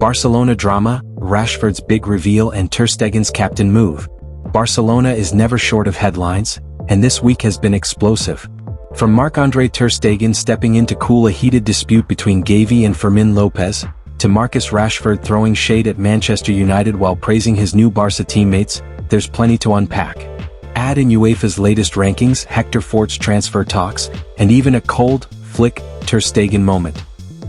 Barcelona drama, Rashford's big reveal and Ter Stegen's captain move. Barcelona is never short of headlines, and this week has been explosive. From Marc-André Ter Stegen stepping in to cool a heated dispute between Gavi and Fermín López, to Marcus Rashford throwing shade at Manchester United while praising his new Barça teammates, there's plenty to unpack. Add in UEFA's latest rankings, Hector Fort's transfer talks, and even a cold, flick, Ter Stegen moment.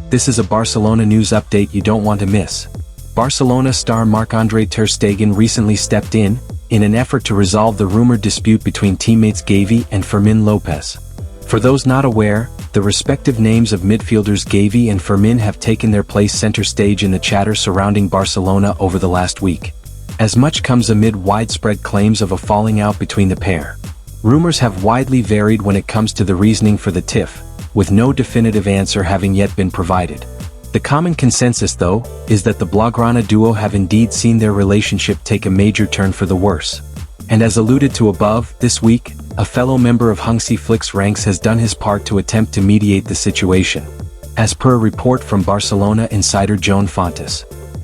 This is a Barcelona news update you don't want to miss. Barcelona star Marc-André Ter Stegen recently stepped in an effort to resolve the rumored dispute between teammates Gavi and Fermín López. For those not aware, the respective names of midfielders Gavi and Fermin have taken their place center stage in the chatter surrounding Barcelona over the last week. As much comes amid widespread claims of a falling out between the pair. Rumors have widely varied when it comes to the reasoning for the tiff, with no definitive answer having yet been provided. The common consensus, though, is that the Blaugrana duo have indeed seen their relationship take a major turn for the worse. And as alluded to above, this week, a fellow member of Hansi Flick's ranks has done his part to attempt to mediate the situation. As per a report from Barcelona insider Joan.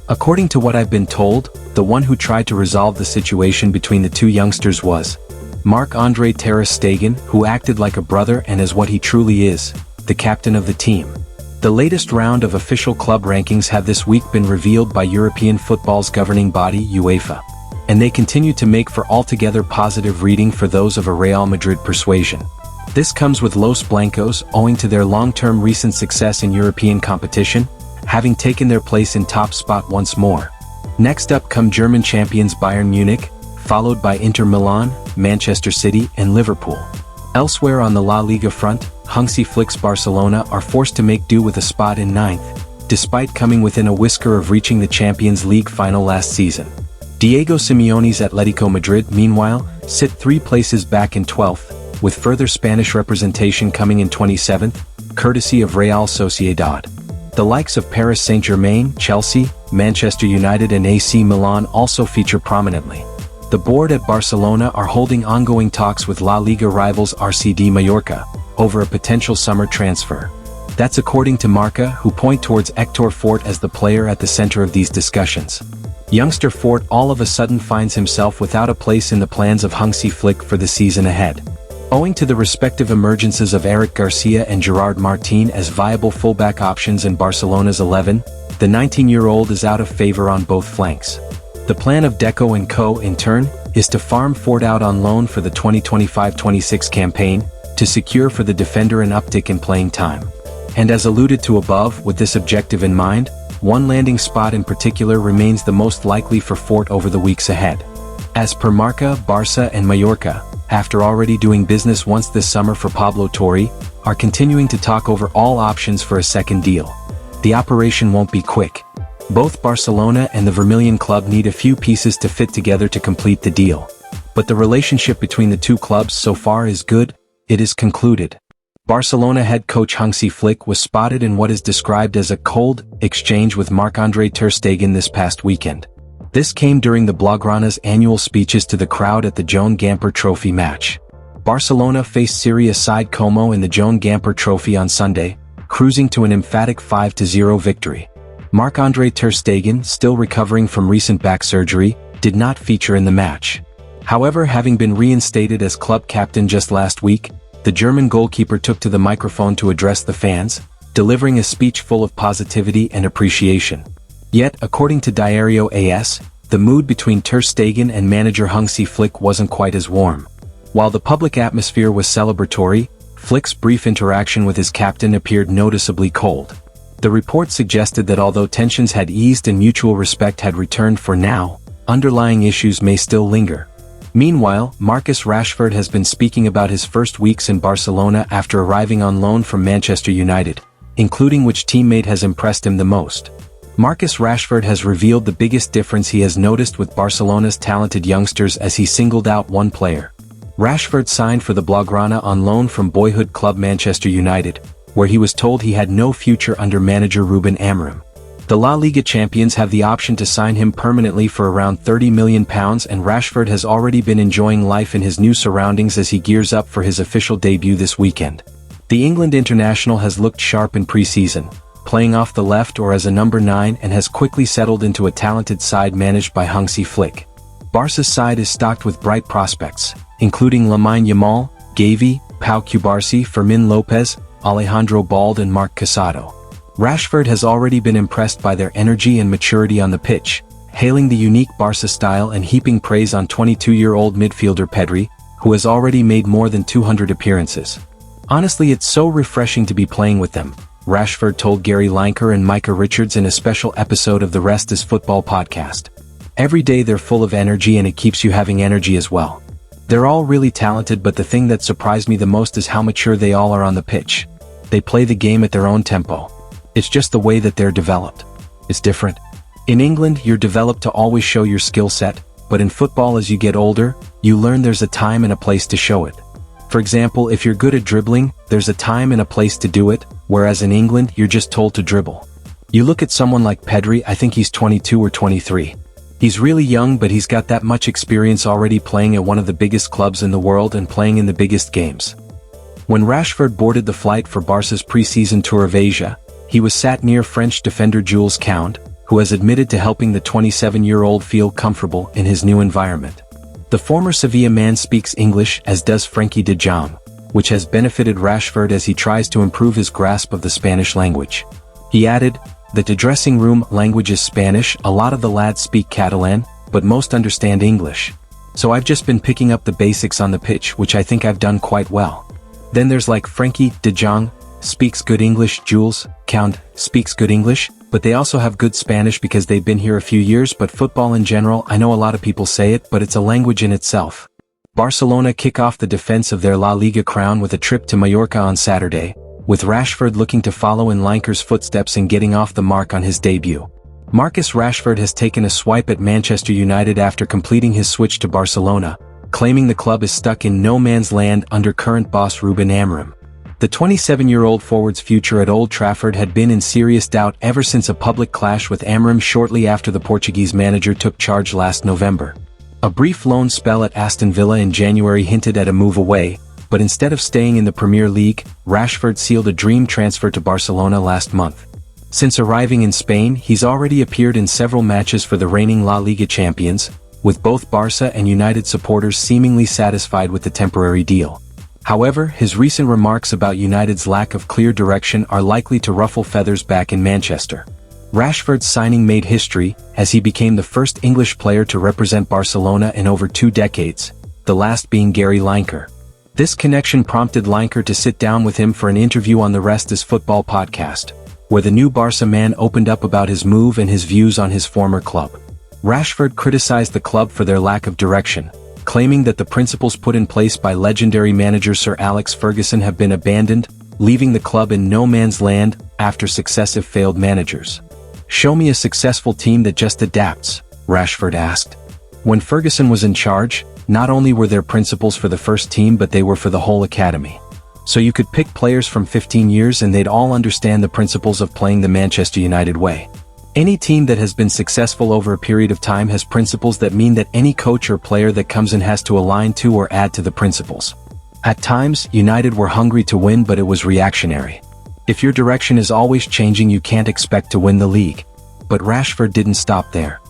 According to what I've been told, the one who tried to resolve the situation between the two youngsters was Marc-André Ter Stegen, who acted like a brother and as what he truly is, the captain of the team. The latest round of official club rankings have this week been revealed by European football's governing body UEFA, and they continue to make for altogether positive reading for those of a Real Madrid persuasion. This comes with Los Blancos owing to their long-term recent success in European competition, having taken their place in top spot once more. Next up come German champions Bayern Munich, followed by Inter Milan, Manchester City and Liverpool. Elsewhere on the La Liga front, Hansi Flick's Barcelona are forced to make do with a spot in 9th, despite coming within a whisker of reaching the Champions League final last season. Diego Simeone's Atletico Madrid, meanwhile, sit 3 places back in 12th, with further Spanish representation coming in 27th, courtesy of Real Sociedad. The likes of Paris Saint-Germain, Chelsea, Manchester United and AC Milan also feature prominently. The board at Barcelona are holding ongoing talks with La Liga rivals RCD Mallorca over a potential summer transfer. That's according to Marca, who point towards Hector Fort as the player at the center of these discussions. Youngster Fort all of a sudden finds himself without a place in the plans of Hansi Flick for the season ahead. Owing to the respective emergences of Eric Garcia and Gerard Martin as viable fullback options in Barcelona's 11, the 19-year-old is out of favor on both flanks. The plan of Deco and Co. in turn is to farm Fort out on loan for the 2025-26 campaign, to secure for the defender an uptick in playing time. And as alluded to above, with this objective in mind, one landing spot in particular remains the most likely for Fort over the weeks ahead. As per Marca, Barça and Mallorca, after already doing business once this summer for Pablo Torre, are continuing to talk over all options for a second deal. The operation won't be quick. Both Barcelona and the Vermilion club need a few pieces to fit together to complete the deal. But the relationship between the two clubs so far is good, it is concluded. Barcelona head coach Hansi Flick was spotted in what is described as a cold exchange with Marc-André Ter Stegen this past weekend. This came during the Blaugrana's annual speeches to the crowd at the Joan Gamper Trophy match. Barcelona faced Syria side Como in the Joan Gamper Trophy on Sunday, cruising to an emphatic 5-0 victory. Marc-André Ter Stegen, still recovering from recent back surgery, did not feature in the match. However, having been reinstated as club captain just last week, the German goalkeeper took to the microphone to address the fans, delivering a speech full of positivity and appreciation. Yet, according to Diario AS, the mood between Ter Stegen and manager Hansi Flick wasn't quite as warm. While the public atmosphere was celebratory, Flick's brief interaction with his captain appeared noticeably cold. The report suggested that although tensions had eased and mutual respect had returned for now, underlying issues may still linger. Meanwhile, Marcus Rashford has been speaking about his first weeks in Barcelona after arriving on loan from Manchester United, including which teammate has impressed him the most. Marcus Rashford has revealed the biggest difference he has noticed with Barcelona's talented youngsters as he singled out one player. Rashford signed for the Blaugrana on loan from boyhood club Manchester United, where he was told he had no future under manager Ruben Amorim. The La Liga champions have the option to sign him permanently for around £30 million, and Rashford has already been enjoying life in his new surroundings as he gears up for his official debut this weekend. The England international has looked sharp in pre-season, playing off the left or as a number 9, and has quickly settled into a talented side managed by Hansi Flick. Barca's side is stocked with bright prospects, including Lamine Yamal, Gavi, Pau Cubarsí, Fermín López, Alejandro Balde and Marc Casado. Rashford has already been impressed by their energy and maturity on the pitch, hailing the unique Barca style and heaping praise on 22-year-old midfielder Pedri, who has already made more than 200 appearances. "Honestly, it's so refreshing to be playing with them," Rashford told Gary Lineker and Micah Richards in a special episode of the Rashford'S football podcast. "Every day they're full of energy and it keeps you having energy as well. They're all really talented, but the thing that surprised me the most is how mature they all are on the pitch. They play the game at their own tempo. It's just the way that they're developed. It's different. In England, you're developed to always show your skill set, but in football as you get older, you learn there's a time and a place to show it. For example, if you're good at dribbling, there's a time and a place to do it, whereas in England, you're just told to dribble. You look at someone like Pedri, I think he's 22 or 23. He's really young, but he's got that much experience already playing at one of the biggest clubs in the world and playing in the biggest games." When Rashford boarded the flight for Barca's pre-season tour of Asia, he was sat near French defender Jules Koundé, who has admitted to helping the 27-year-old feel comfortable in his new environment. The former Sevilla man speaks English, as does Frenkie de Jong, which has benefited Rashford as he tries to improve his grasp of the Spanish language. He added, "The dressing room language is Spanish, a lot of the lads speak Catalan, but most understand English. So I've just been picking up the basics on the pitch, which I think I've done quite well. Then there's like Frenkie de Jong, speaks good English, Jules Koundé speaks good English, but they also have good Spanish because they've been here a few years, but football in general, I know a lot of people say it, but it's a language in itself." Barcelona kick off the defense of their La Liga crown with a trip to Mallorca on Saturday, with Rashford looking to follow in Lineker's footsteps and getting off the mark on his debut. Marcus Rashford has taken a swipe at Manchester United after completing his switch to Barcelona, claiming the club is stuck in no man's land under current boss Ruben Amorim. The 27-year-old forward's future at Old Trafford had been in serious doubt ever since a public clash with Amorim shortly after the Portuguese manager took charge last November. A brief loan spell at Aston Villa in January hinted at a move away, but instead of staying in the Premier League, Rashford sealed a dream transfer to Barcelona last month. Since arriving in Spain, he's already appeared in several matches for the reigning La Liga champions, with both Barca and United supporters seemingly satisfied with the temporary deal. However, his recent remarks about United's lack of clear direction are likely to ruffle feathers back in Manchester. Rashford's signing made history, as he became the first English player to represent Barcelona in over 2 decades, the last being Gary Lineker. This connection prompted Lineker to sit down with him for an interview on the Rashford'S football podcast, where the new Barca man opened up about his move and his views on his former club. Rashford criticized the club for their lack of direction, claiming that the principles put in place by legendary manager Sir Alex Ferguson have been abandoned, leaving the club in no man's land after successive failed managers. "Show me a successful team that just adapts," Rashford asked. When Ferguson was in charge, not only were there principles for the first team but they were for the whole academy. So you could pick players from 15 years and they'd all understand the principles of playing the Manchester United way. Any team that has been successful over a period of time has principles that mean that any coach or player that comes in has to align to or add to the principles. At times, United were hungry to win, but it was reactionary. If your direction is always changing, you can't expect to win the league. But Rashford didn't stop there.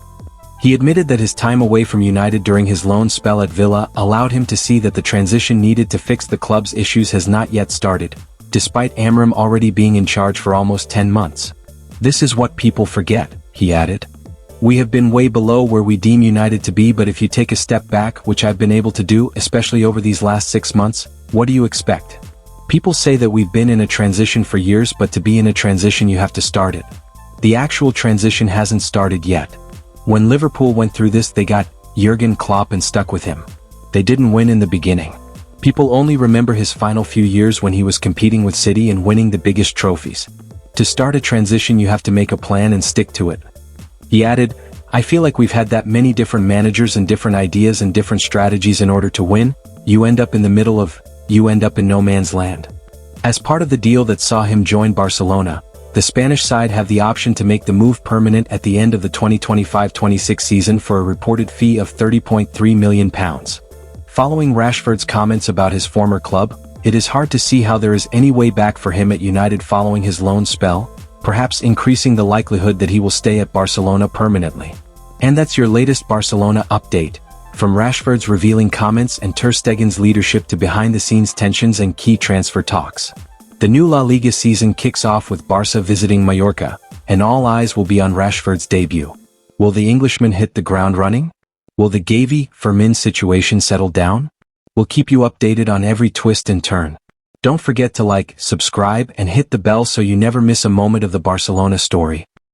He admitted that his time away from United during his loan spell at Villa allowed him to see that the transition needed to fix the club's issues has not yet started, despite Amorim already being in charge for almost 10 months. "This is what people forget," he added. "We have been way below where we deem United to be, but if you take a step back, which I've been able to do, especially over these last 6 months, what do you expect? People say that we've been in a transition for years, but to be in a transition you have to start it. The actual transition hasn't started yet. When Liverpool went through this, they got Jurgen Klopp and stuck with him. They didn't win in the beginning. People only remember his final few years when he was competing with City and winning the biggest trophies. To start a transition you have to make a plan and stick to it." He added, "I feel like we've had that many different managers and different ideas and different strategies in order to win. You end up in the middle of, you end up in no man's land." As part of the deal that saw him join Barcelona, the Spanish side have the option to make the move permanent at the end of the 2025-26 season for a reported fee of £30.3 million. Following Rashford's comments about his former club, it is hard to see how there is any way back for him at United following his loan spell, perhaps increasing the likelihood that he will stay at Barcelona permanently. And that's your latest Barcelona update. From Rashford's revealing comments and Ter Stegen's leadership to behind-the-scenes tensions and key transfer talks. The new La Liga season kicks off with Barça visiting Mallorca, and all eyes will be on Rashford's debut. Will the Englishman hit the ground running? Will the Gavi Fermin situation settle down? We'll keep you updated on every twist and turn. Don't forget to like, subscribe, and hit the bell so you never miss a moment of the Barcelona story.